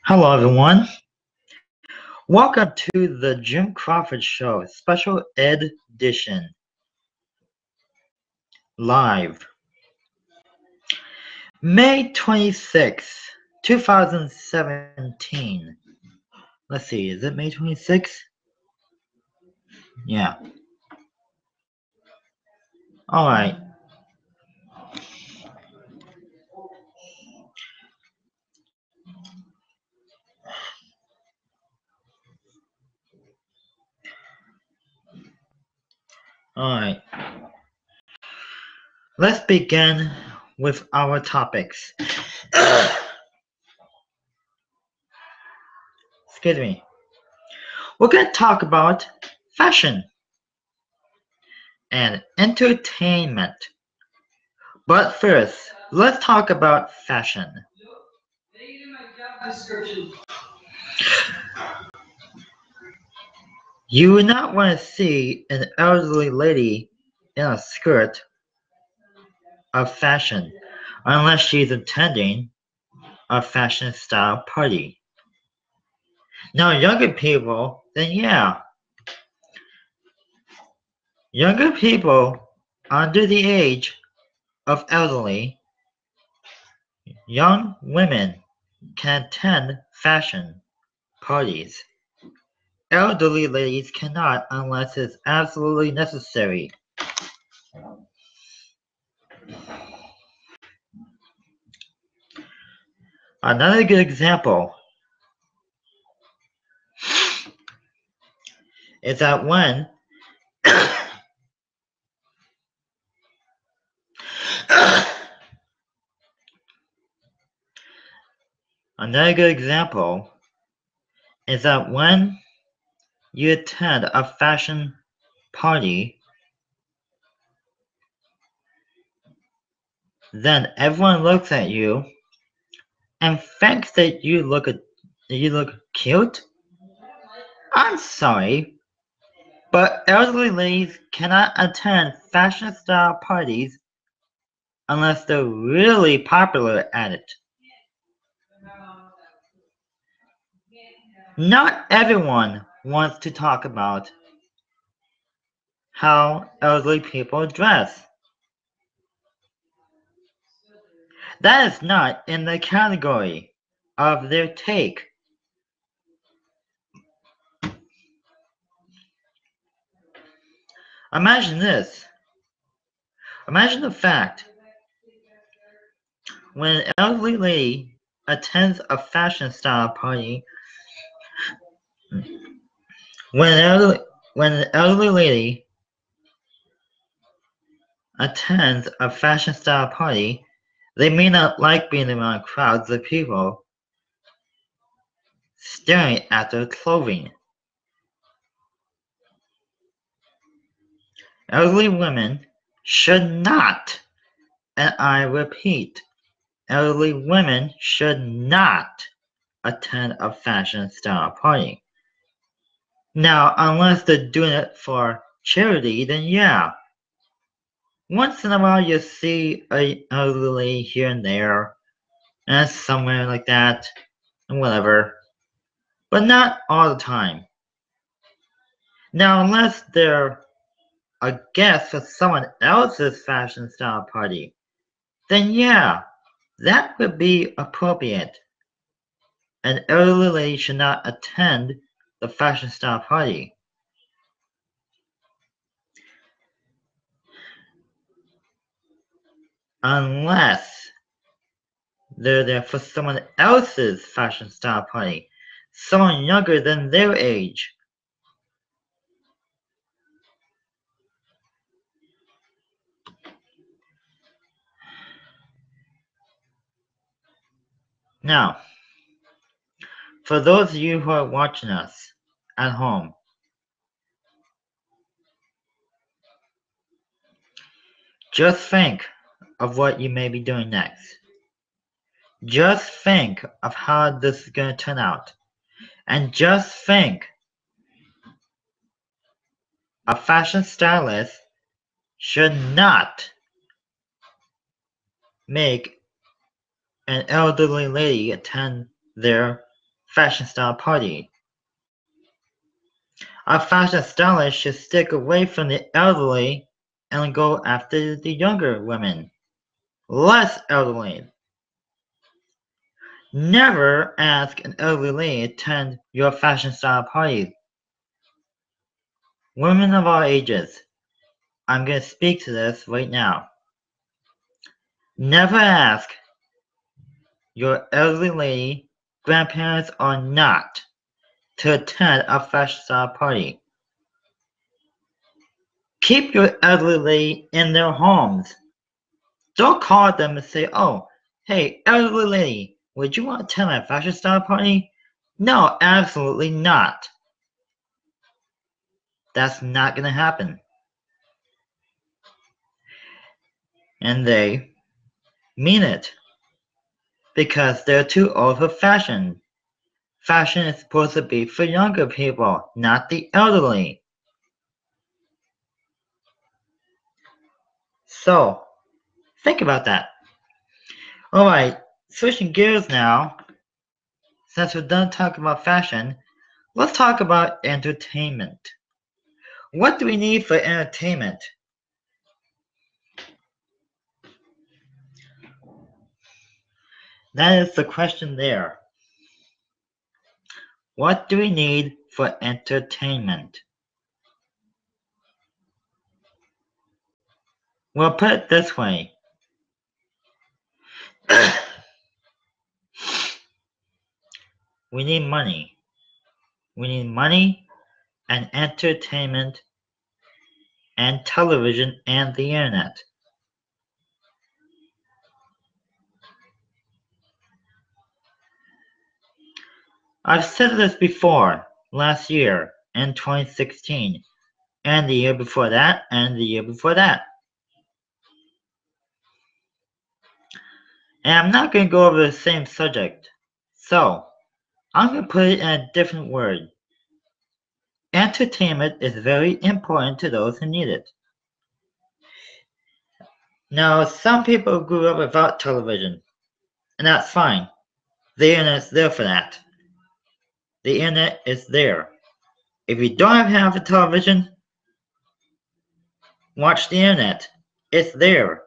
Hello, everyone. Welcome to the Jim Crawford Show, Special Ed Edition, live. May 26th, 2017. Let's see, is it May 26th? Yeah. Alright. Alright. Let's begin with our topics. Excuse me. We're going to talk about fashion and entertainment. But first, let's talk about fashion. You would not want to see an elderly lady in a skirt of fashion unless she's attending a fashion style party. Now younger people, then yeah. Younger people under the age of elderly, young women can attend fashion parties. Elderly ladies cannot unless it's absolutely necessary. Another good example is that when Another good example is that when you attend a fashion party, then everyone looks at you and thinks that you look cute. I'm sorry, but elderly ladies cannot attend fashion style parties unless they're really popular at it. Not everyone wants to talk about how elderly people dress. That is not in the category of their take. Imagine this. Imagine the fact when an elderly lady attends a fashion style party. When an elderly lady attends a fashion style party, they may not like being around crowds of people staring at their clothing. Elderly women should not, and I repeat, elderly women should not attend a fashion style party. Now, unless they're doing it for charity, then yeah. Once in a while you see an elderly lady here and there, and somewhere like that, and whatever. But not all the time. Now, unless they're a guest at someone else's fashion style party, then yeah, that would be appropriate. An elderly lady should not attend the fashion style party. Unless they're there for someone else's fashion style party, someone younger than their age. Now, for those of you who are watching us at home, just think of what you may be doing next. Just think of how this is going to turn out. And just think, a fashion stylist should not make an elderly lady attend their fashion style party. A fashion stylist should stick away from the elderly and go after the younger women, less elderly. Never ask an elderly lady to attend your fashion style party. Women of all ages, I'm going to speak to this right now. Never ask your elderly lady, grandparents or not, to attend a fashion style party. Keep your elderly lady in their homes. Don't call them and say, oh, hey, elderly lady, would you want to attend my fashion style party? No, absolutely not. That's not going to happen. And they mean it. Because they're too old for fashion. Fashion is supposed to be for younger people, not the elderly. So, think about that. Alright, switching gears now. Since we're done talking about fashion, let's talk about entertainment. What do we need for entertainment? That is the question there. What do we need for entertainment? Well, put it this way. We need money. We need money and entertainment and television and the internet. I've said this before, last year, in 2016, and the year before that, and the year before that. And I'm not going to go over the same subject, so I'm going to put it in a different word. Entertainment is very important to those who need it. Now, some people grew up without television, and that's fine. The internet's there for that. The internet is there. If you don't have a television, watch the internet. It's there.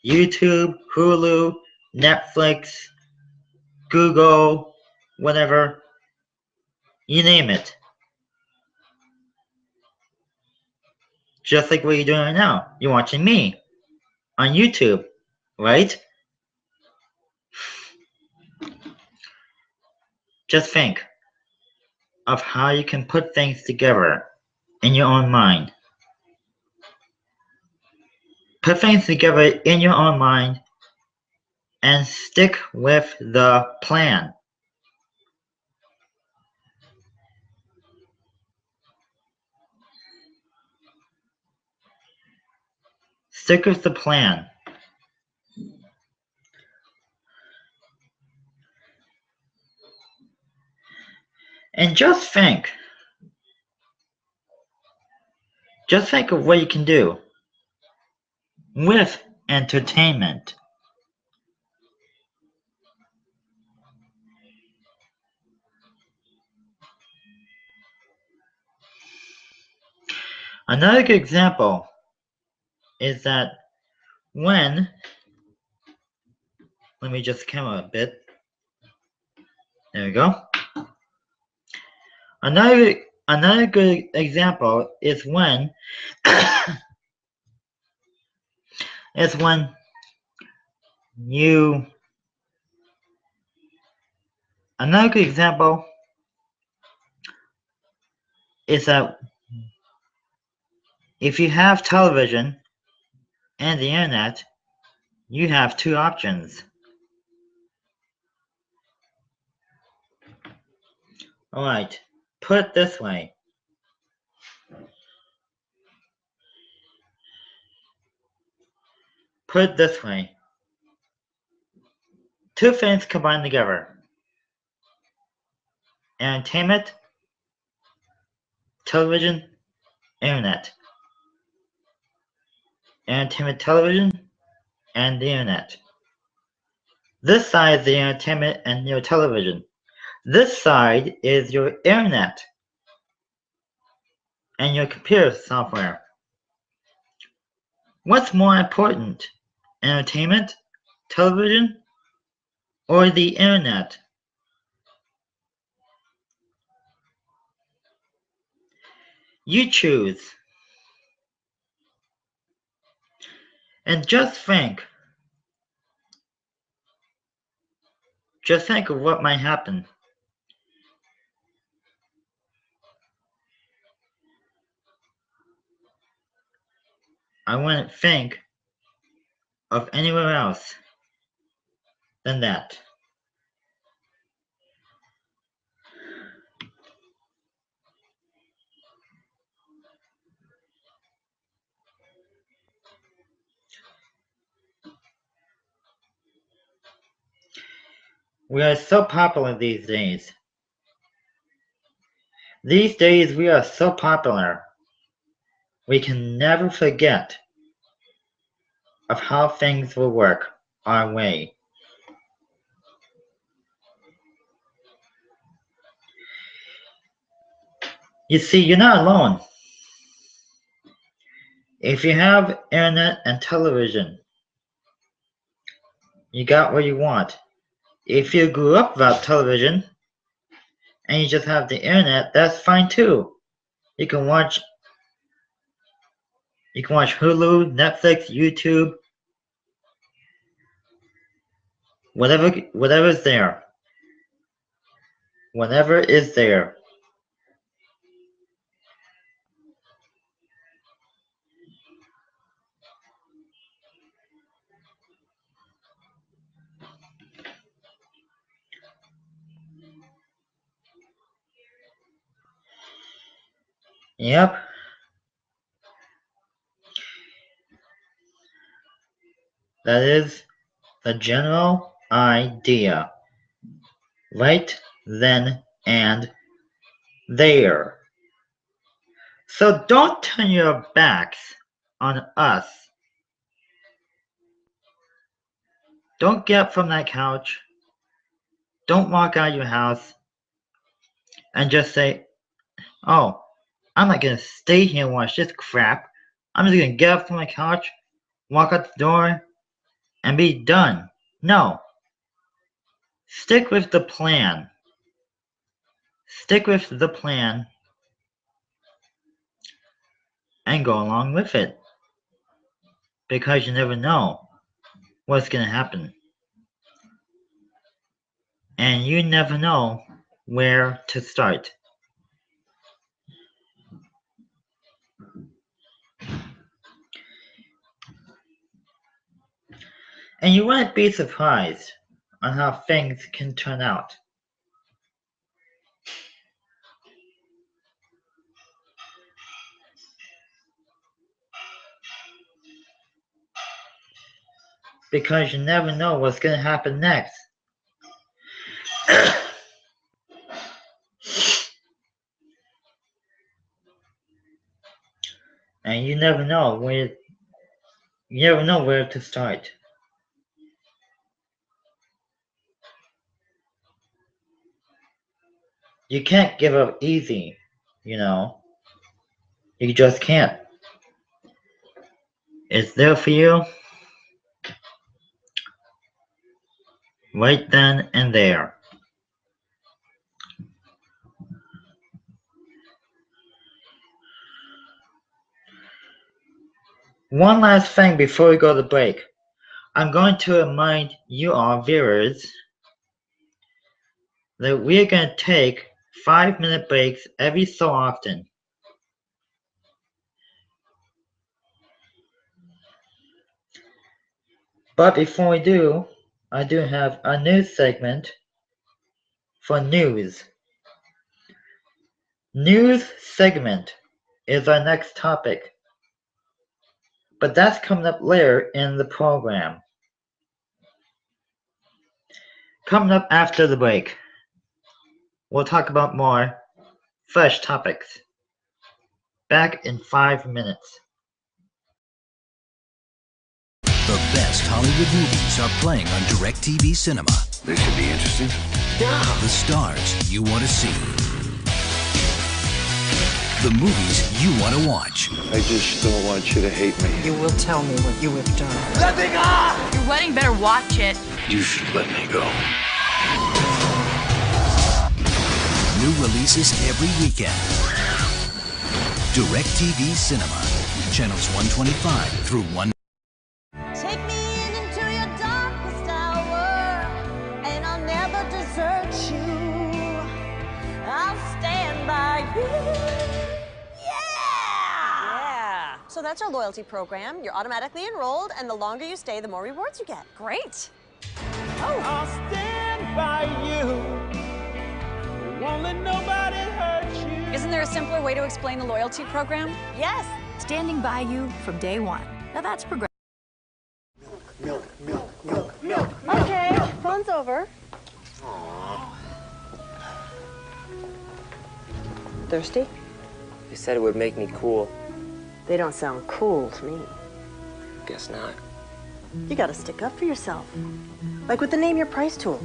YouTube, Hulu, Netflix, Google, whatever. You name it. Just like what you're doing right now. You're watching me on YouTube, right? Just think of how you can put things together in your own mind. Put things together in your own mind and stick with the plan. Stick with the plan. And just think of what you can do with entertainment. Another good example is that when, let me just come a bit. There we go. Another good example is when another good example is that if you have television and the internet, you have two options. Alright, put it this way. Put it this way. Two things combined together. Entertainment, television, internet. Entertainment, television, and the internet. This side is the entertainment and your television. This side is your internet and your computer software. What's more important, entertainment, television, or the internet? You choose. And just think of what might happen. I wouldn't think of anywhere else than that. We are so popular these days. These days we are so popular. We can never forget of how things will work our way. You see, you're not alone. If you have internet and television, you got what you want. If you grew up without television and you just have the internet, that's fine too. You can watch Hulu, Netflix, YouTube, whatever is there. Whatever is there. Yep. That is the general idea. Right then and there. So don't turn your backs on us. Don't get up from that couch. Don't walk out of your house and just say, oh, I'm not going to stay here and watch this crap. I'm just going to get up from my couch, walk out the door, and be done. No. Stick with the plan. Stick with the plan and go along with it. Because you never know what's going to happen. And you never know where to start. And you wouldn't be surprised on how things can turn out. Because you never know what's going to happen next. And you never know where to start. You can't give up easy, you know. You just can't. It's there for you right then and there. One last thing before we go to break. I'm going to remind you all viewers that we're going to take 5-minute breaks every so often. But before we do, I do have a news segment for news. News segment is our next topic. But that's coming up later in the program. Coming up after the break, we'll talk about more fresh topics. Back in 5 minutes. The best Hollywood movies are playing on DirecTV Cinema. This should be interesting. The stars you want to see. The movies you want to watch. I just don't want you to hate me. You will tell me what you have done. Let me go! Your wedding better watch it. You should let me go. New releases every weekend. DirecTV Cinema. Channels 125 through 1. Take me into your darkest hour, and I'll never desert you. I'll stand by you. Yeah! So that's our loyalty program. You're automatically enrolled, and the longer you stay, the more rewards you get. Great. Oh. I'll stand by you. Won't let nobody hurt you. Isn't there a simpler way to explain the loyalty program? Yes. Standing by you from day one. Now that's progressive. Milk, milk, milk, milk, milk. Okay, phone's over. Thirsty? They said it would make me cool. They don't sound cool to me. Guess not. You gotta stick up for yourself. Like with the Name Your Price tool.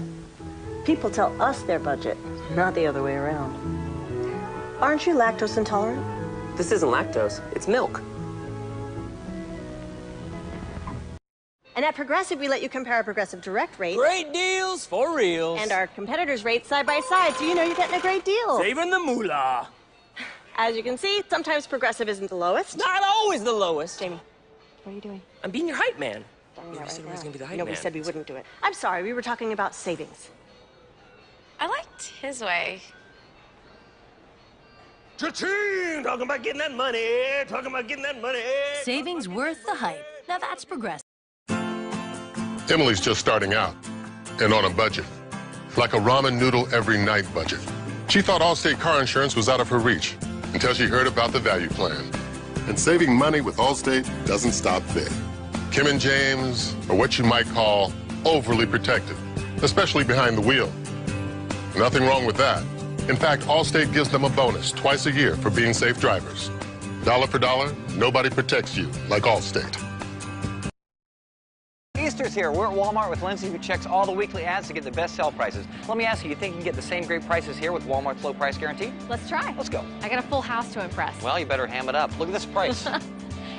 People tell us their budget, not the other way around. Aren't you lactose intolerant? This isn't lactose, it's milk. And at Progressive, we let you compare our Progressive Direct rate Great deals for reals. and our competitors' rates side by side, so you know you're getting a great deal. Saving the moolah. As you can see, sometimes Progressive isn't the lowest. Not always the lowest. Jamie, what are you doing? I'm being your hype man. Darn You that said right I was now. gonna be the hype No, man. we said we wouldn't do it. I'm sorry, we were talking about savings. I liked his way. Cha-ching! Talking about getting that money. Talking about getting that money. Savings worth the hype. Now that's progressive. Emily's just starting out and on a budget, like a ramen noodle every night budget. She thought Allstate car insurance was out of her reach until she heard about the value plan. And saving money with Allstate doesn't stop there. Kim and James are what you might call overly protective, especially behind the wheel. Nothing wrong with that. In fact, Allstate gives them a bonus twice a year for being safe drivers. Dollar for dollar, nobody protects you like Allstate. Easter's here. We're at Walmart with Lindsay, who checks all the weekly ads to get the best sale prices. Let me ask you, you think you can get the same great prices here with Walmart's low price guarantee? Let's try. Let's go. I got a full house to impress. Well, you better ham it up. Look at this price.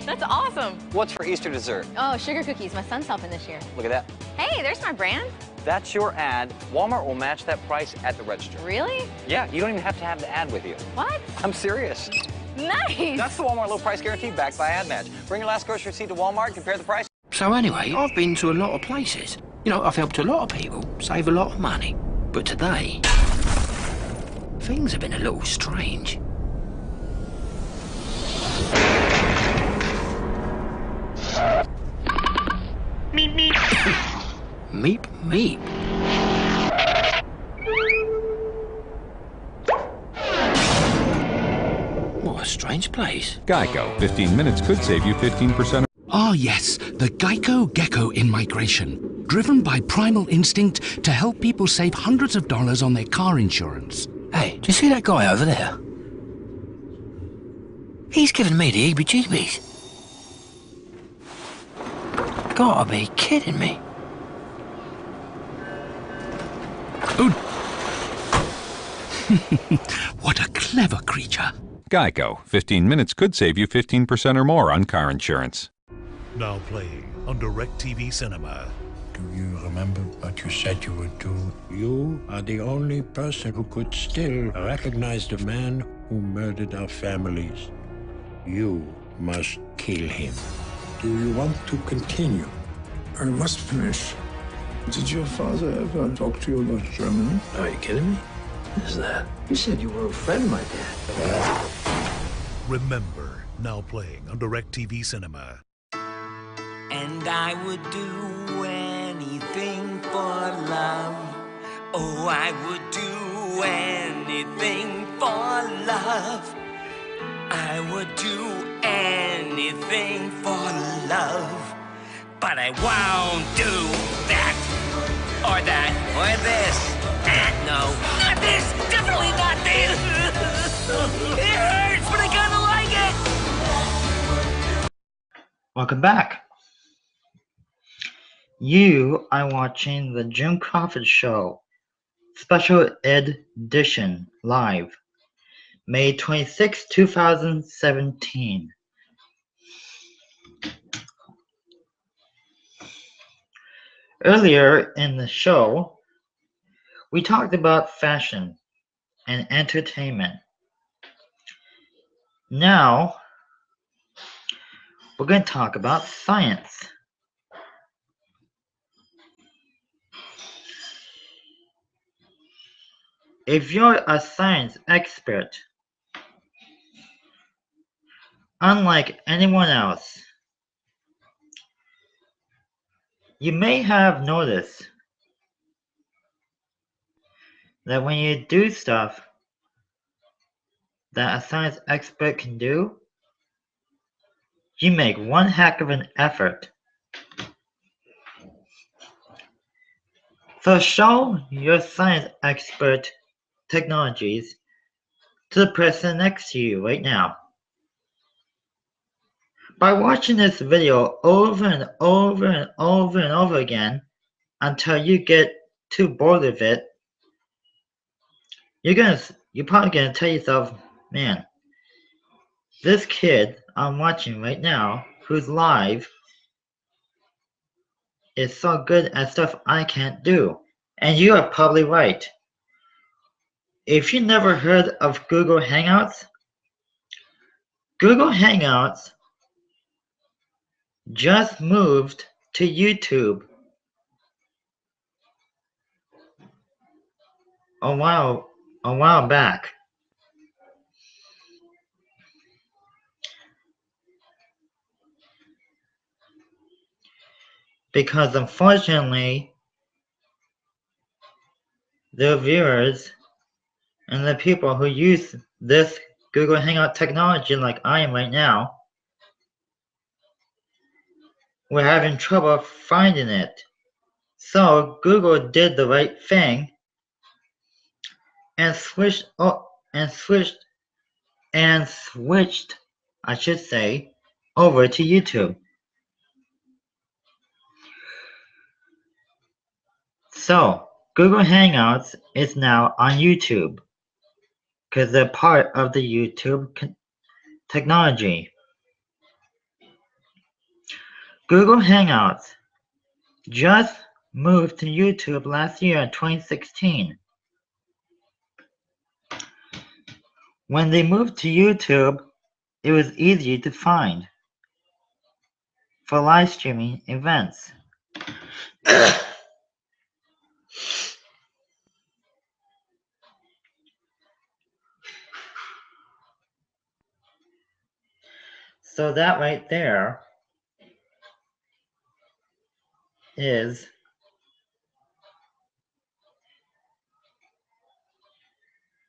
That's awesome. What's for Easter dessert? Oh, sugar cookies. My son's helping this year. Look at that. Hey, there's my brand. That's your ad. Walmart will match that price at the register. Really? Yeah, you don't even have to have the ad with you. What? I'm serious. Nice. That's the Walmart low price guarantee backed by Ad Match. Bring your last grocery receipt to Walmart, compare the price. So anyway, I've been to a lot of places. You know, I've helped a lot of people save a lot of money. But today, things have been a little strange. Meep, meep. Meep, meep. What a strange place. Geico. 15 minutes could save you 15%. Ah, yes, the Geico Gecko in migration. Driven by primal instinct to help people save hundreds of dollars on their car insurance. Hey, do you see that guy over there? He's giving me the heebie-jeebies. Gotta be kidding me. Oh. What a clever creature. Geico. 15 minutes could save you 15% or more on car insurance. Now playing on DirecTV Cinema. Do you remember what you said you would do? You are the only person who could still recognize the man who murdered our families. You must kill him. Do you want to continue? I must finish. Did your father ever talk to you about Germany? Are you kidding me? What is that? You said you were a friend of my dad. Remember, now playing on DirecTV Cinema. And I would do anything for love. Oh, I would do anything for love. I would do anything for love. But I won't do that, or that, or this. No, not this, definitely not this. It hurts, but I kinda like it. Welcome back. You are watching the Jim Crawford Show Special Edition Live, May 26, 2017. Earlier in the show, we talked about fashion and entertainment. Now, we're going to talk about science. If you're a science expert, unlike anyone else, you may have noticed that when you do stuff that a science expert can do, you make one heck of an effort. So show your science expert technologies to the person next to you right now. By watching this video over and over and over and over again until you get too bored of it, you're probably gonna tell yourself, man, this kid I'm watching right now, who's live, is so good at stuff I can't do. And you are probably right. If you never heard of Google Hangouts, Google Hangouts just moved to YouTube a while back. Because unfortunately, the viewers and the people who use this Google Hangout technology like I am right now, we're having trouble finding it. So Google did the right thing and switched, I should say, over to YouTube. So Google Hangouts is now on YouTube because they're part of the YouTube technology. Google Hangouts just moved to YouTube last year in 2016. When they moved to YouTube, it was easy to find for live streaming events. So that right there is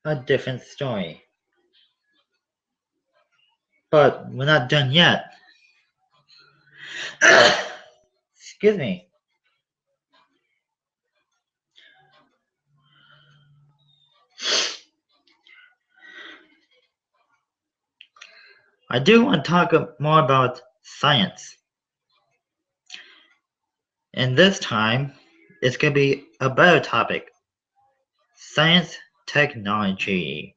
a different story. But we're not done yet. Excuse me. I do want to talk more about science. And this time, it's going to be a better topic. Science technology.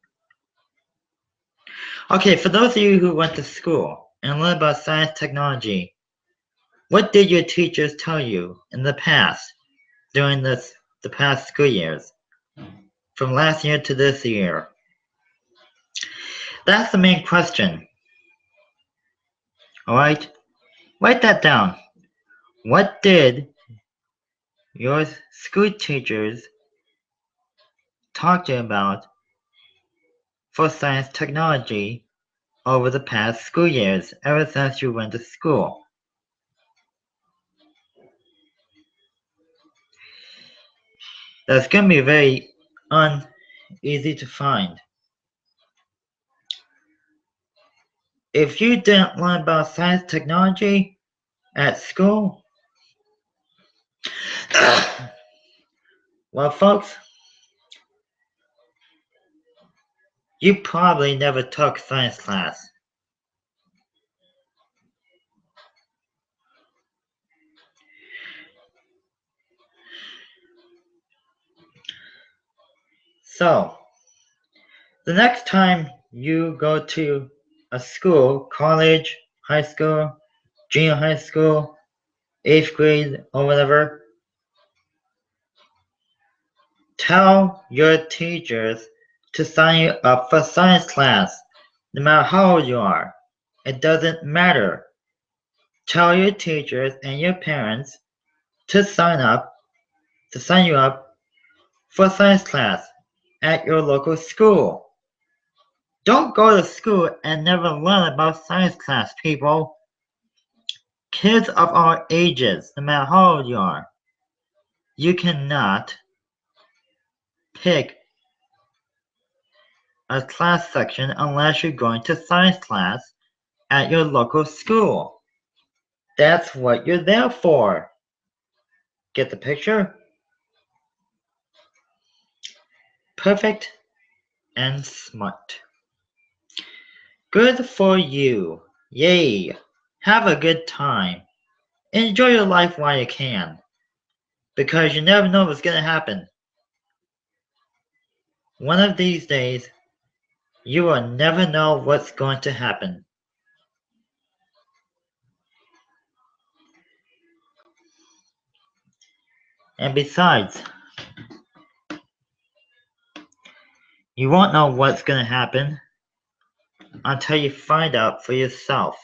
Okay, for those of you who went to school and learned about science technology, what did your teachers tell you in the past, during the past school years, from last year to this year? That's the main question. Alright? Write that down. What did your school teachers talk to you about for science technology over the past school years, ever since you went to school? That's going to be very uneasy to find. If you didn't learn about science technology at school, well, folks, you probably never took science class. So, the next time you go to a school, college, high school, junior high school, 8th grade, or whatever, tell your teachers to sign you up for science class, no matter how old you are. It doesn't matter. Tell your teachers and your parents to sign you up for science class at your local school. Don't go to school and never learn about science class, people. Kids of all ages, no matter how old you are, you cannot pick a class section unless you're going to science class at your local school. That's what you're there for. Get the picture? Perfect and smart. Good for you. Yay. Have a good time. Enjoy your life while you can. Because you never know what's going to happen. One of these days, you will never know what's going to happen. And besides, you won't know what's going to happen until you find out for yourself.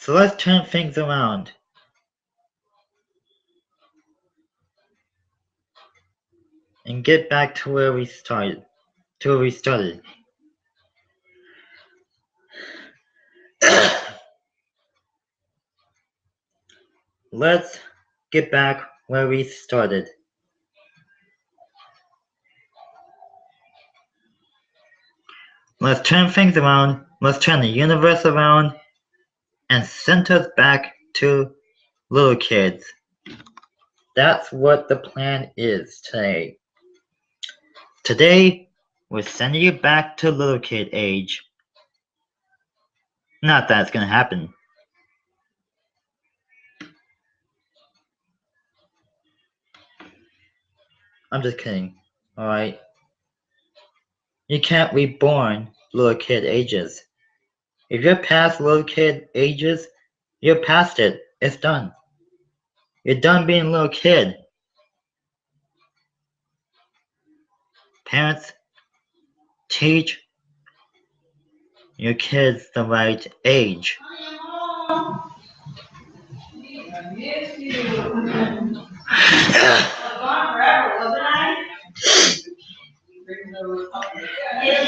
So let's turn things around. And get back to where we started. Let's get back where we started. Let's turn things around. Let's turn the universe around and send us back to little kids. That's what the plan is today. Today, we're sending you back to little kid age. Not that it's going to happen. I'm just kidding, alright? You can't reborn little kid ages. If you're past little kid ages, you're past it. It's done. You're done being a little kid. Parents, teach your kids the right age.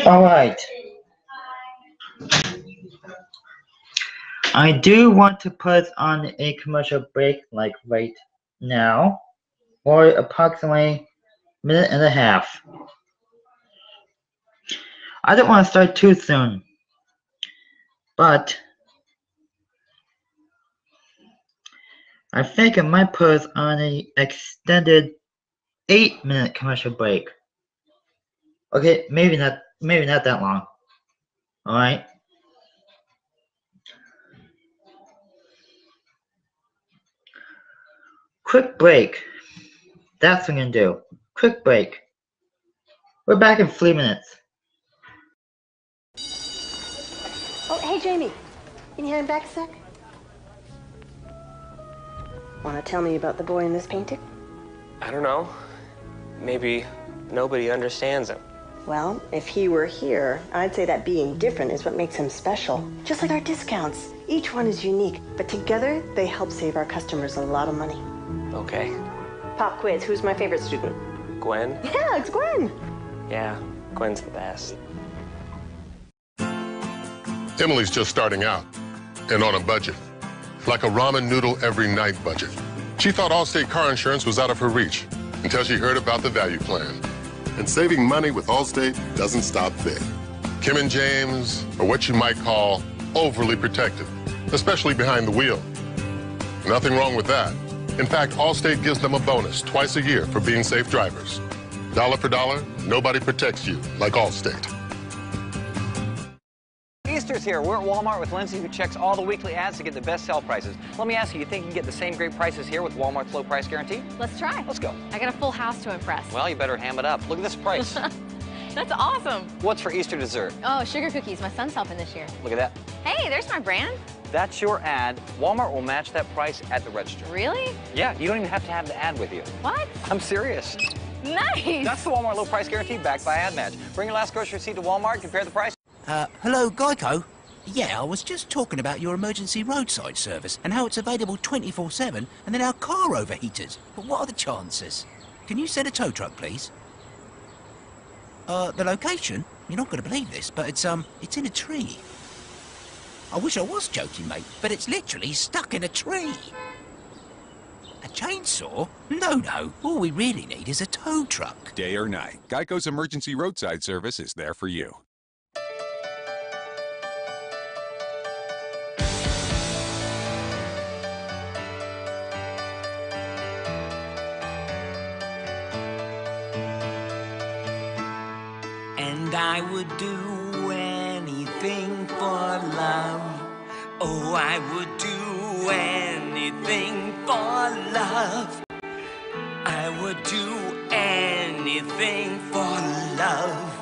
Alright. I do want to put on a commercial break like right now, or approximately a minute and a half. I don't want to start too soon, but I think I might put us on an extended 8-minute commercial break. Okay, maybe not that long. Alright. Quick break. That's what I'm gonna do. Quick break. We're back in 3 minutes. Oh, hey, Jamie. Can you hand back a sec? Want to tell me about the boy in this painting? I don't know. Maybe nobody understands him. Well, if he were here, I'd say that being different is what makes him special. Just like our discounts. Each one is unique, but together they help save our customers a lot of money. Okay. Pop quiz, who's my favorite student? Gwen? Yeah, it's Gwen. Yeah, Gwen's the best. Emily's just starting out and on a budget. Like a ramen noodle every night budget. She thought Allstate car insurance was out of her reach until she heard about the value plan. And saving money with Allstate doesn't stop there. Kim and James are what you might call overly protective, especially behind the wheel. Nothing wrong with that. In fact, Allstate gives them a bonus twice a year for being safe drivers. Dollar for dollar, nobody protects you like Allstate. Easter's here. We're at Walmart with Lindsay, who checks all the weekly ads to get the best sale prices. Let me ask you, you think you can get the same great prices here with Walmart's low price guarantee? Let's try. Let's go. I got a full house to impress. Well, you better ham it up. Look at this price. That's awesome. What's for Easter dessert? Oh, sugar cookies. My son's helping this year. Look at that. Hey, there's my brand. That's your ad. Walmart will match that price at the register. Really? Yeah, you don't even have to have the ad with you. What? I'm serious. Nice. That's the Walmart low price guarantee backed by Ad Match. Bring your last grocery receipt to Walmart, compare the price. Hello, Geico? Yeah, I was just talking about your emergency roadside service and how it's available 24/7 and then our car overheated. But what are the chances? Can you send a tow truck, please? The location? You're not going to believe this, but it's in a tree. I wish I was joking, mate, but it's literally stuck in a tree. A chainsaw? No. All we really need is a tow truck. Day or night, Geico's emergency roadside service is there for you. And I would do anything for love. Oh, I would do anything for love. I would do anything for love.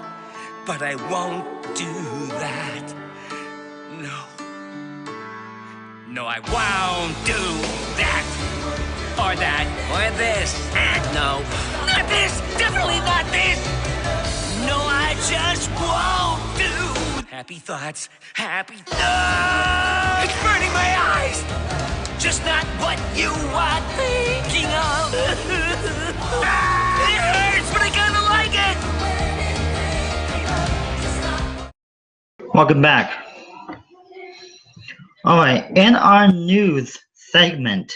But I won't do that. No, I won't do that. Or that. Or this. No. Not this. Definitely not this. No, I just won't do. Happy thoughts, happy thoughts. It's burning my eyes. Just not what you are thinking of. It hurts, but I kinda like it. Welcome back. Alright, in our news segment,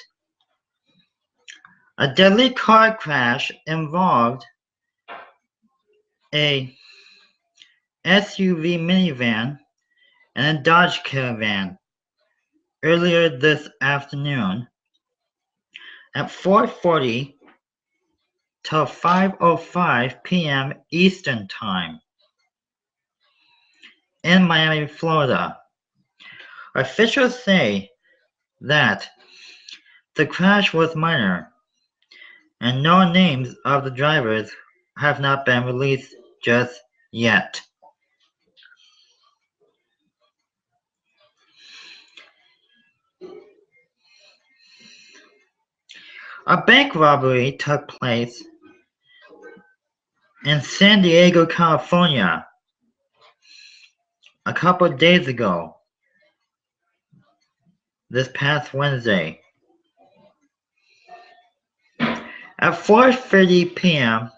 a deadly car crash involved a SUV minivan and a Dodge Caravan earlier this afternoon at 4:40 till 5:05 p.m. Eastern Time in Miami, Florida. Officials say that the crash was minor and no names of the drivers have not been released just yet. A bank robbery took place in San Diego, California a couple of days ago, this past Wednesday. At 4:30 p.m.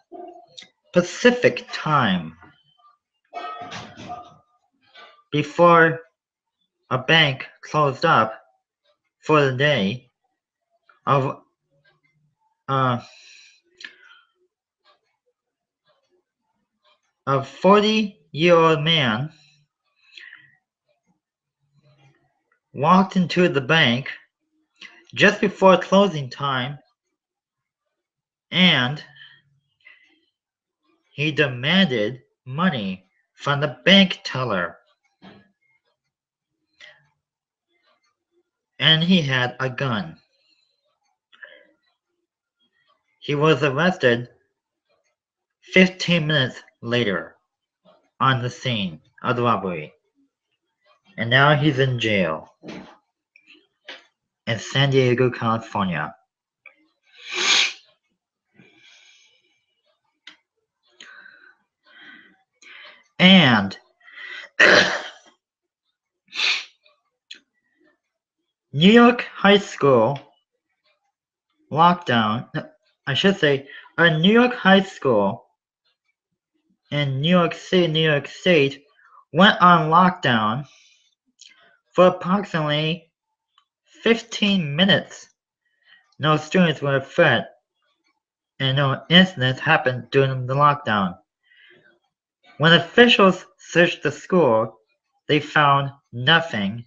Pacific Time, before a bank closed up for the day, a 40-year-old man walked into the bank just before closing time and he demanded money from the bank teller. And he had a gun. He was arrested 15 minutes later on the scene of the robbery. And now he's in jail in San Diego, California. And New York high school lockdown, I should say, a New York high school in New York City, New York State, went on lockdown for approximately 15 minutes. No students were affected and no incidents happened during the lockdown. When officials searched the school, they found nothing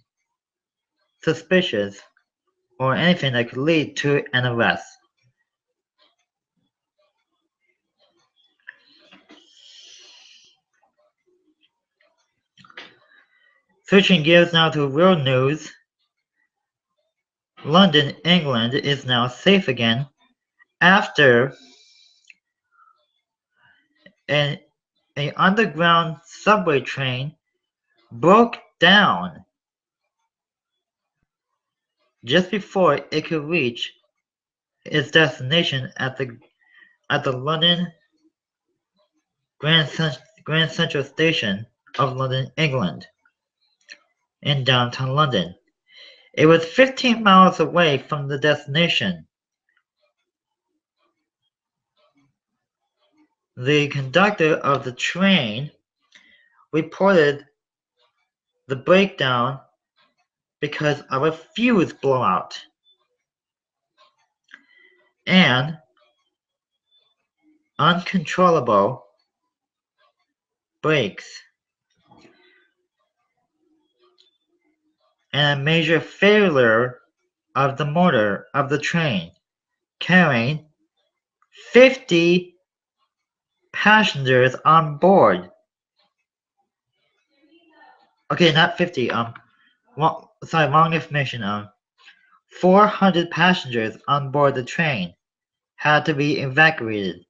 suspicious or anything that could lead to an arrest. Switching gears now to real news. London, England is now safe again after an underground subway train broke down just before it could reach its destination at the London Grand Central Station of London, England, in downtown London. It was 15 miles away from the destination. The conductor of the train reported the breakdown because of a fuse blowout and uncontrollable brakes and a major failure of the motor of the train carrying 50 passengers on board. Okay, not 50. Wrong information. 400 passengers on board the train had to be evacuated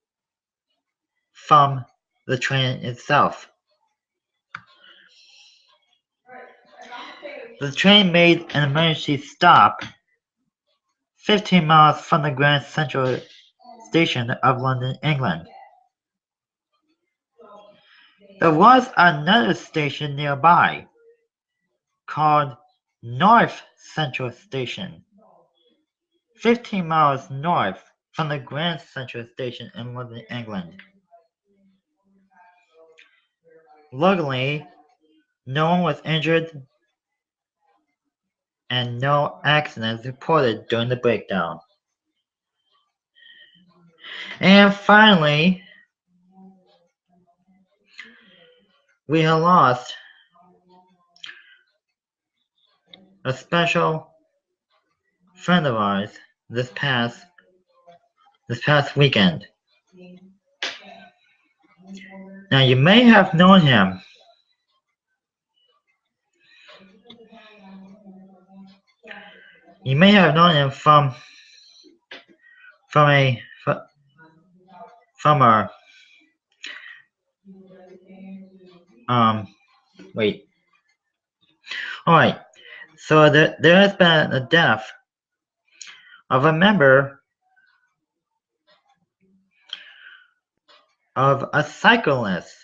from the train itself. The train made an emergency stop 15 miles from the Grand Central Station of London, England. There was another station nearby called North Central Station, 15 miles north from the Grand Central Station in London, England. Luckily, no one was injured and no accidents reported during the breakdown. And finally, we have lost a special friend of ours this past weekend. Now you may have known him. You may have known him from wait. Alright, so there has been a death of a member of a cyclist,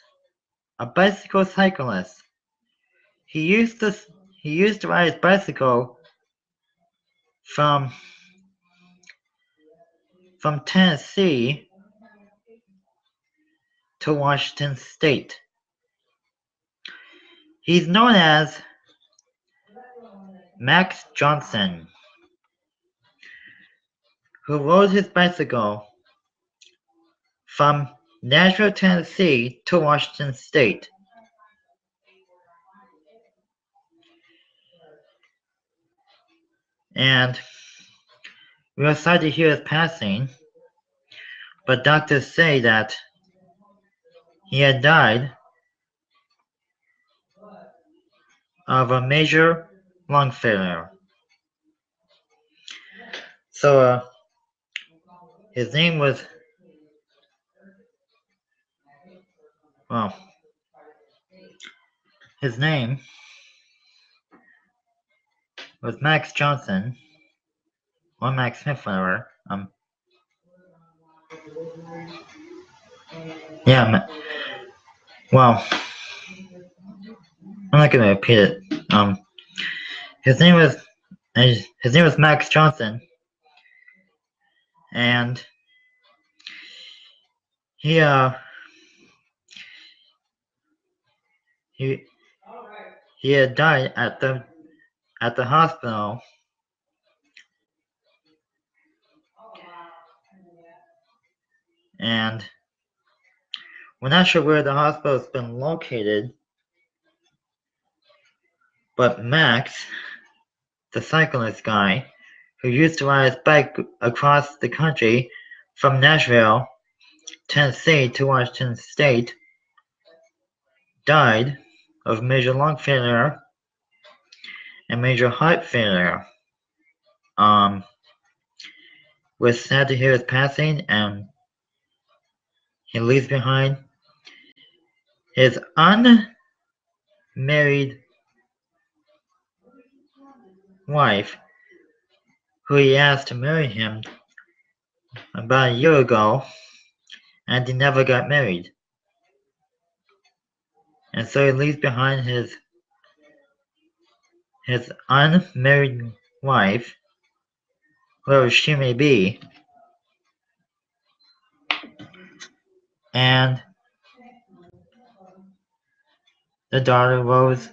a bicycle cyclist. He used to ride his bicycle from Tennessee to Washington State. He's known as Max Johnson, who rode his bicycle from Nashville, Tennessee to Washington State. And we are sorry to hear his passing, but doctors say that he had died of a major lung failure. So his name was, his name was Max Johnson, or Max Smith, whatever. Well, I'm not gonna repeat it. His name was Max Johnson, and he had died at the hospital. And we're not sure where the hospital has been located, but Max, the cyclist guy, who used to ride his bike across the country from Nashville, Tennessee to Washington State, died of major lung failure a major heart failure. Was sad to hear his passing, and he leaves behind his unmarried wife, who he asked to marry him about a year ago, and he never got married. And so he leaves behind his unmarried wife, whoever she may be, and the daughter Rose.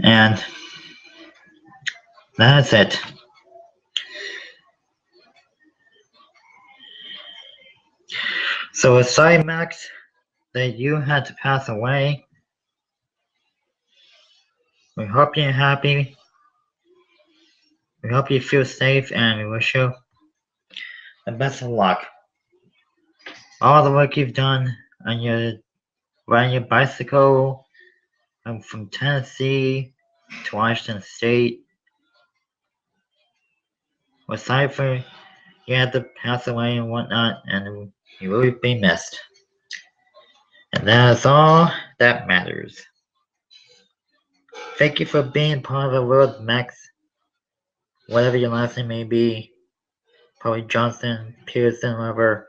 And that's it. So we're sorry, Max, that you had to pass away. We hope you're happy. We hope you feel safe, and we wish you the best of luck. All the work you've done on riding your bicycle from Tennessee to Washington State. We're sorry for you had to pass away and whatnot, and you will be missed. And that's all that matters. Thank you for being part of the world, Max. Whatever your last name may be. Probably Johnson, Pearson, whatever.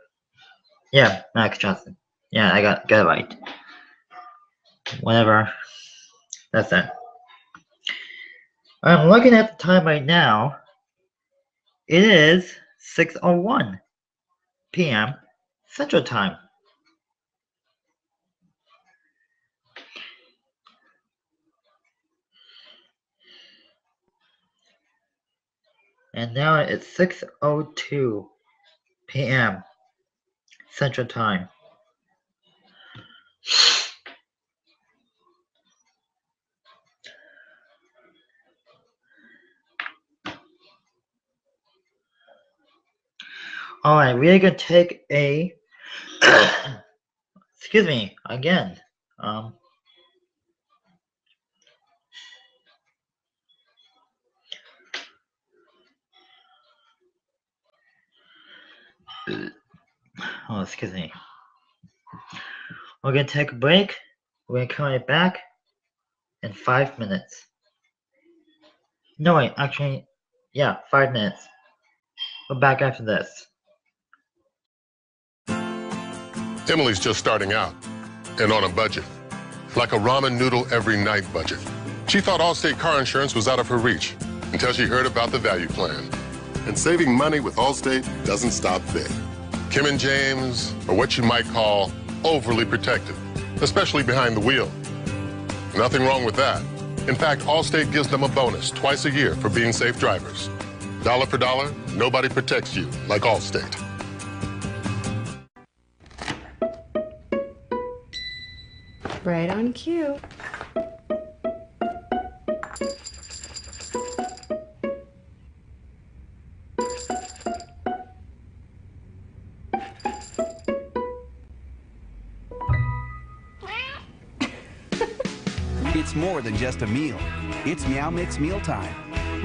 Yeah, Max Johnson. Yeah, I got it right. Whatever. That's it. I'm looking at the time right now. It is 6:01 p.m. Central Time. And now it's 6:02 p.m. Central Time. Alright, we are going to take a excuse me, again. Oh, excuse me. We're going to take a break. We're going to come right back in 5 minutes. No, wait, actually, yeah, 5 minutes. We're back after this. Emily's just starting out and on a budget, like a ramen noodle every night budget. She thought Allstate car insurance was out of her reach until she heard about the value plan. And saving money with Allstate doesn't stop there. Kim and James are what you might call overly protective, especially behind the wheel. Nothing wrong with that. In fact, Allstate gives them a bonus twice a year for being safe drivers. Dollar for dollar, nobody protects you like Allstate. Right on cue. It's more than just a meal. It's Meow Mix mealtime.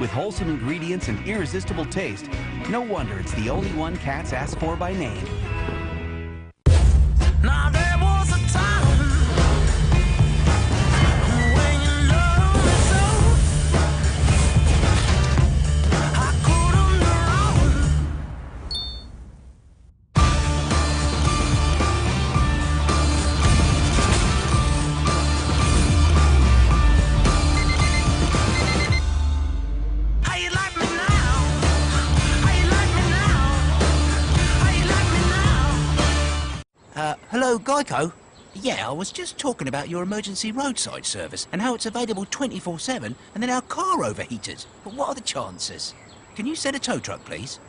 With wholesome ingredients and irresistible taste, no wonder it's the only one cats ask for by name. Now there was a time when you loved me so I couldn't run. How you like me now? How you like me now? How you like me now? Hello, Geico? Yeah, I was just talking about your emergency roadside service and how it's available 24/7 and then our car overheated. But what are the chances? Can you send a tow truck, please?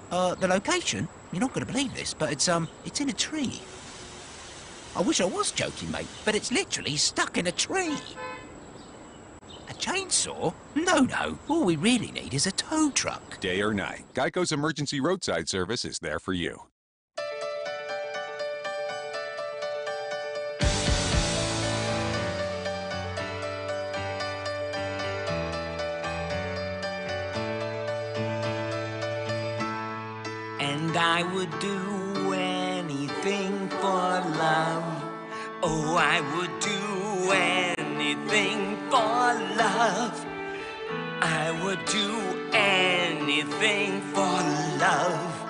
The location? You're not going to believe this, but it's in a tree. I wish I was joking, mate, but it's literally stuck in a tree. A chainsaw? No. All we really need is a tow truck. Day or night, Geico's emergency roadside service is there for you. I would do anything for love. Oh, I would do anything for love. I would do anything for love.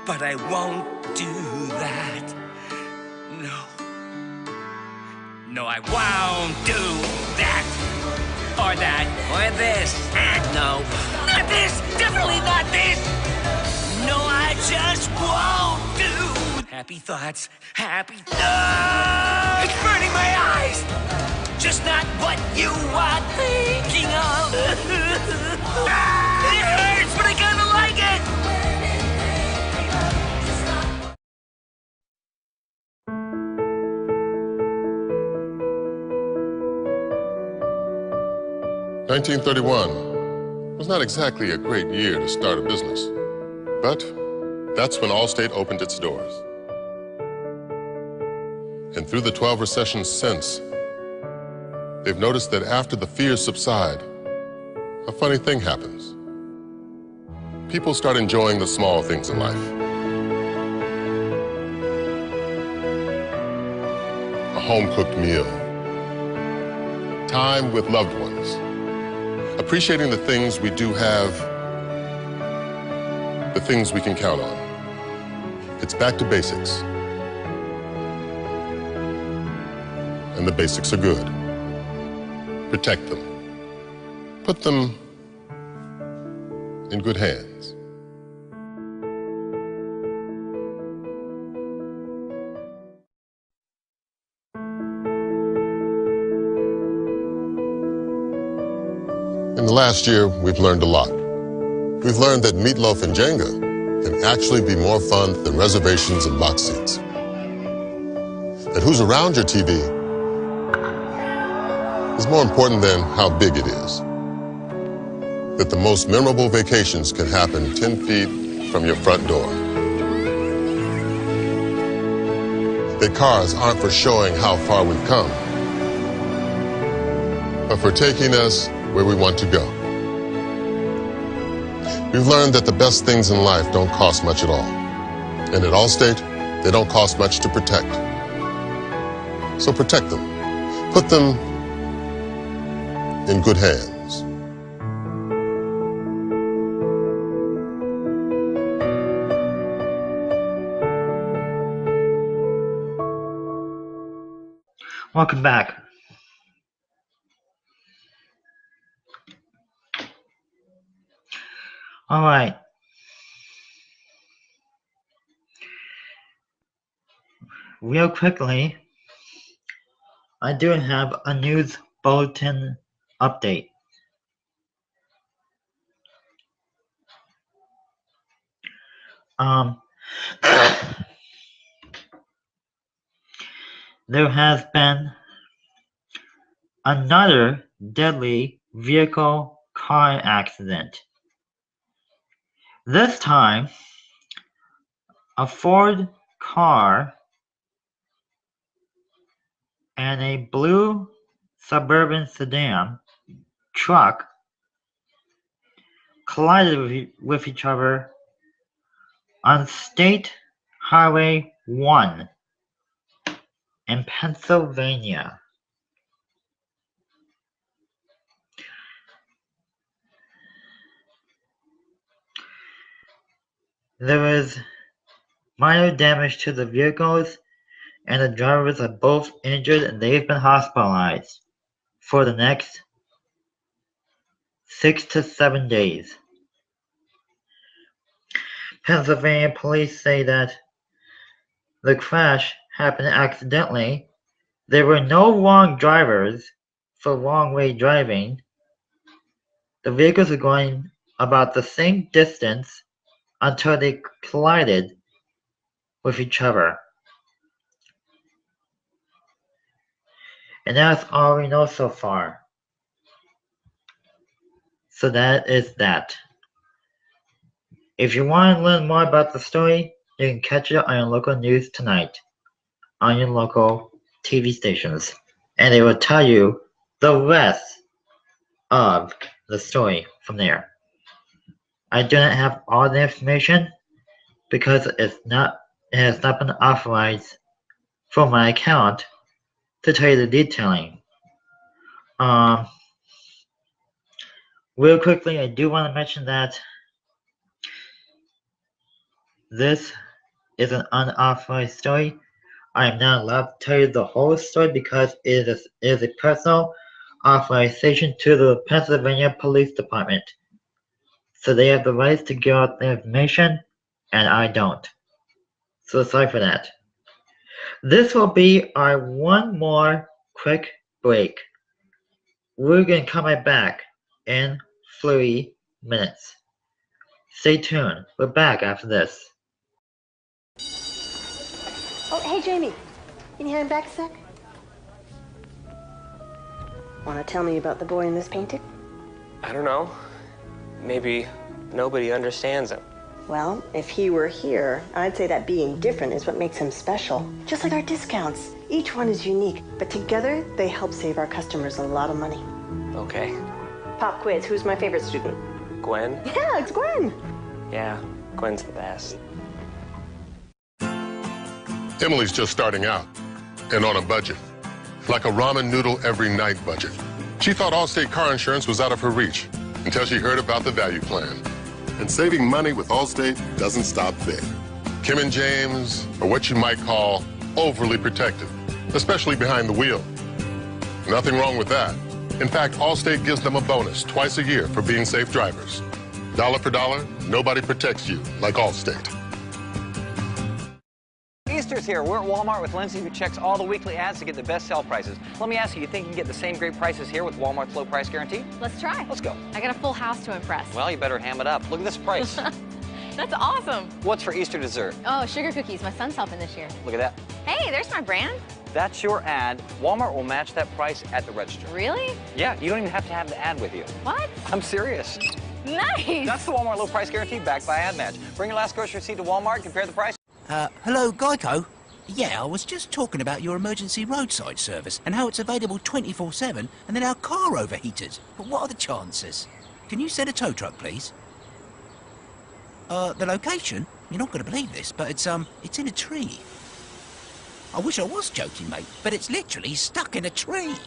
But I won't do that. No. No, I won't do that. Or that. Or this. No. Not this. Definitely not this. No, I just won't do. Happy thoughts. Happy thoughts. It's burning my eyes. Just not what you are thinking of. It hurts, but I kinda like it. $1931 was not exactly a great year to start a business, but that's when Allstate opened its doors. And through the 12 recessions since, they've noticed that after the fears subside, a funny thing happens. People start enjoying the small things in life. A home-cooked meal, time with loved ones, appreciating the things we do have, the things we can count on. It's back to basics. And the basics are good. Protect them. Put them in good hands. In the last year, we've learned a lot. We've learned that meatloaf and Jenga can actually be more fun than reservations and box seats. That who's around your TV is more important than how big it is. That the most memorable vacations can happen 10 feet from your front door. That cars aren't for showing how far we've come, but for taking us where we want to go. We've learned that the best things in life don't cost much at all. And at Allstate, they don't cost much to protect. So protect them. Put them in good hands. Welcome back. All right. Real quickly, I do have a news bulletin update. There has been another deadly vehicle car accident. This time, a Ford car and a blue suburban sedan truck collided with each other on State Highway 1 in Pennsylvania. There was minor damage to the vehicles, and the drivers are both injured and they've been hospitalized for the next 6 to 7 days. Pennsylvania police say that the crash happened accidentally. There were no wrong drivers for wrong-way driving. The vehicles are going about the same distance until they collided with each other. And that's all we know so far. So that is that. If you want to learn more about the story, you can catch it on your local news tonight, on your local TV stations, and they will tell you the rest of the story from there. I do not have all the information, because it has not been authorized for my account to tell you the detailing. Real quickly, I do want to mention that this is an unauthorized story. I am not allowed to tell you the whole story because it is a personal authorization to the Pennsylvania Police Department. So they have the rights to give out the information, and I don't. So sorry for that. This will be our one more quick break. We're going to come right back in 3 minutes. Stay tuned. We're back after this. Oh, hey, Jamie. Can you hand back a sec? Want to tell me about the boy in this painting? I don't know. Maybe nobody understands him. Well, if he were here, I'd say that being different is what makes him special. Just like our discounts. Each one is unique, but together they help save our customers a lot of money. Okay. Pop quiz, who's my favorite student? Gwen? Yeah, it's Gwen. Yeah, Gwen's the best. Emily's just starting out and on a budget. Like a ramen noodle every night budget. She thought Allstate car insurance was out of her reach until she heard about the value plan. And saving money with Allstate doesn't stop there. Kim and James are what you might call overly protective, especially behind the wheel. Nothing wrong with that. In fact, Allstate gives them a bonus twice a year for being safe drivers. Dollar for dollar, nobody protects you like Allstate. Easter's here. We're at Walmart with Lindsay, who checks all the weekly ads to get the best sale prices. Let me ask you, you think you can get the same great prices here with Walmart's low price guarantee? Let's try. Let's go. I got a full house to impress. Well, you better ham it up. Look at this price. That's awesome. What's for Easter dessert? Oh, sugar cookies. My son's helping this year. Look at that. Hey, there's my brand. That's your ad. Walmart will match that price at the register. Really? Yeah, you don't even have to have the ad with you. What? I'm serious. Nice. That's the Walmart low price guarantee backed by ad match. Bring your last grocery receipt to Walmart, compare the price. Hello, Geico? Yeah, I was just talking about your emergency roadside service and how it's available 24/7 and then our car overheated. But what are the chances? Can you send a tow truck, please? The location? You're not going to believe this, but it's in a tree. I wish I was joking, mate, but it's literally stuck in a tree.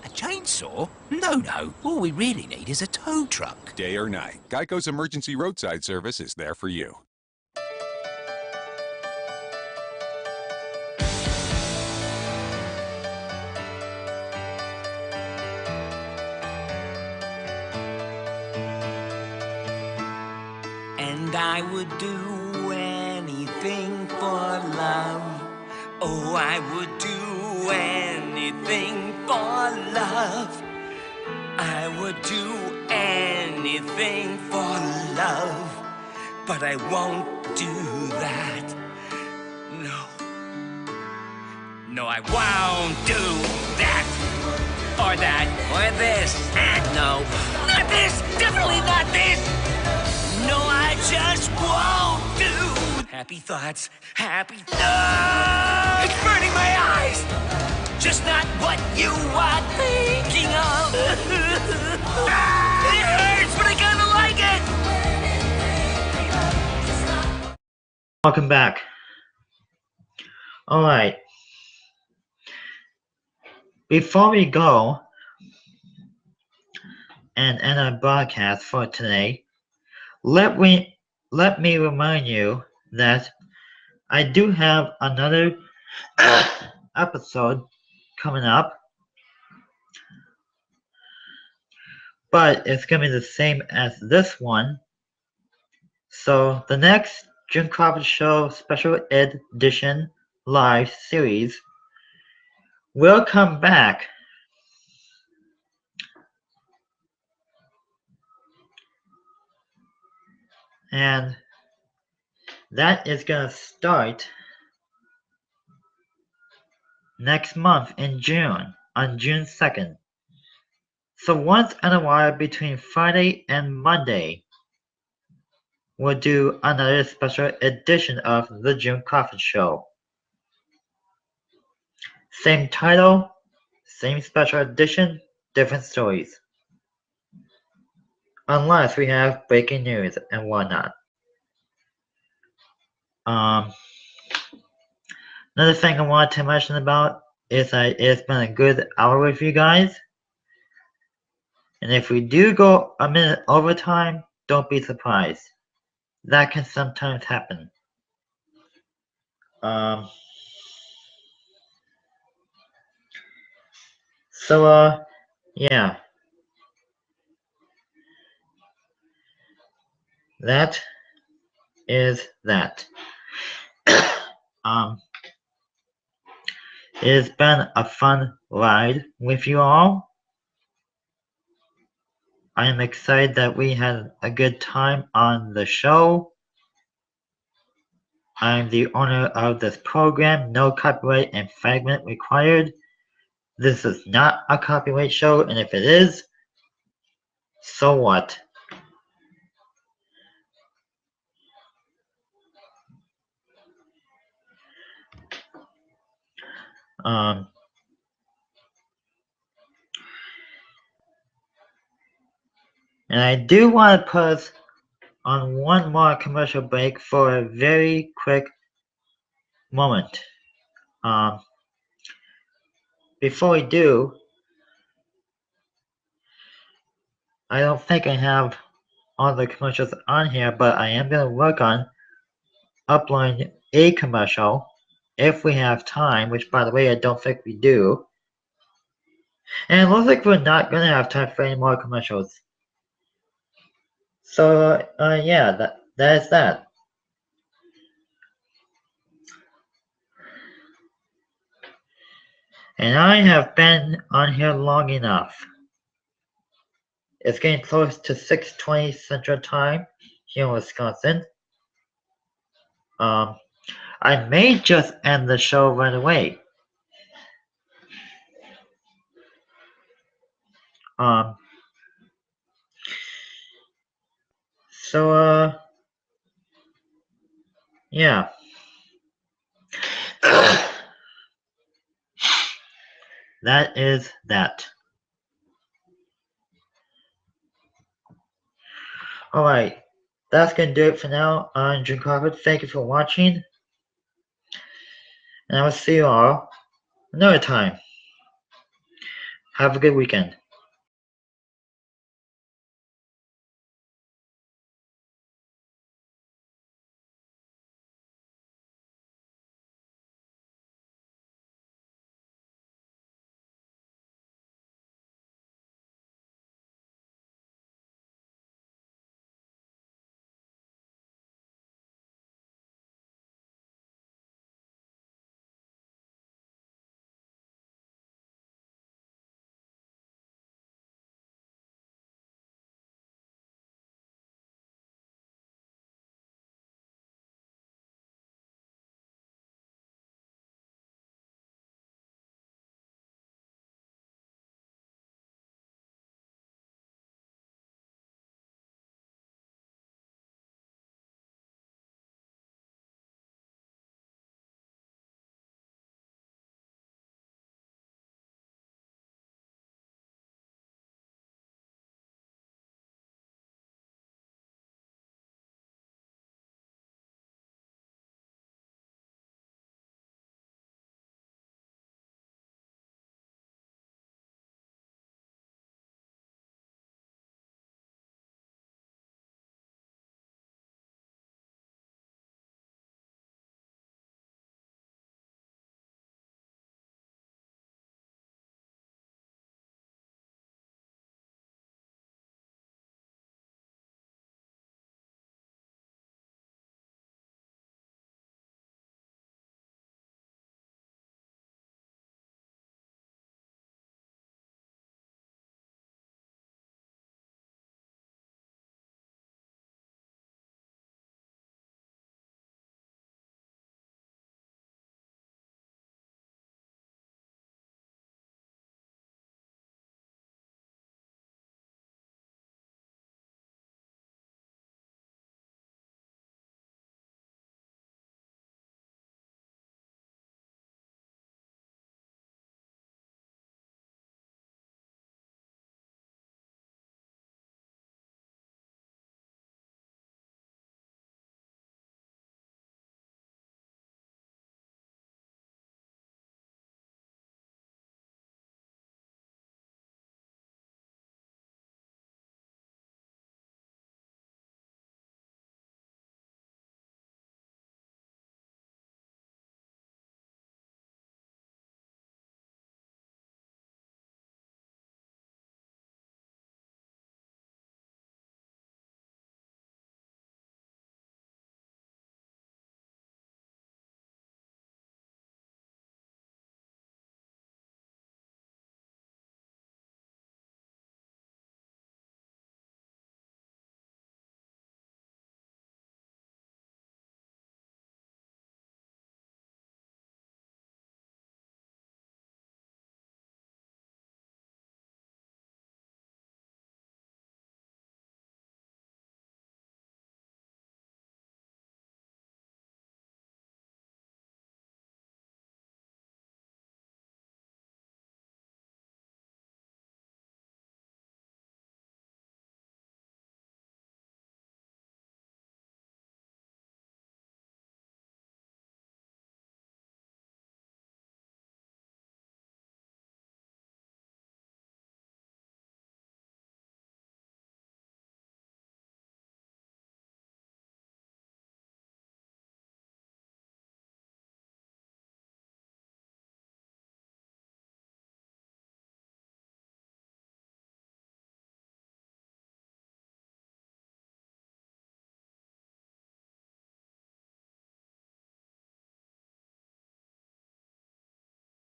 A chainsaw? No. All we really need is a tow truck. Day or night, Geico's emergency roadside service is there for you. And I would do anything for love. Oh, I would do anything for love. I would do anything for love. But I won't do that. No, I won't do that. Or that. Or this. No. Not this. Definitely not this. No, I just won't do. Happy thoughts, happy thoughts. It's burning my eyes. Just not what you are thinking of. It hurts, but I kind of like it. Welcome back. Alright. Before we go and end our broadcast for today, let me remind you that I do have another episode coming up, but it's going to be the same as this one. So the next Jim Crawford Show Special Edition live series will come back and that is going to start next month in June, on June 2nd. So once in a while between Friday and Monday, we'll do another special edition of The Jim Crawford Show. Same title, same special edition, different stories. Unless we have breaking news and whatnot. Another thing I wanted to mention about is that it's been a good hour with you guys. And if we do go a minute over time, don't be surprised. That can sometimes happen. Yeah. That is that. It's been a fun ride with you all. I am excited that we had a good time on the show. I'm the owner of this program, no copyright infringement required. This is not a copyright show, and if it is, so what? And I do want to put us on one more commercial break for a very quick moment. Before we do, I don't think I have all the commercials on here, but I am going to work on uploading a commercial if we have time, which by the way, I don't think we do. And it looks like we're not going to have time for any more commercials. So, yeah, that is that. And I have been on here long enough. It's getting close to 6:20 Central Time here in Wisconsin. I may just end the show right away. Yeah. That is that. Alright, that's going to do it for now. I'm Jim Crawford. Thank you for watching. And I will see you all another time. Have a good weekend.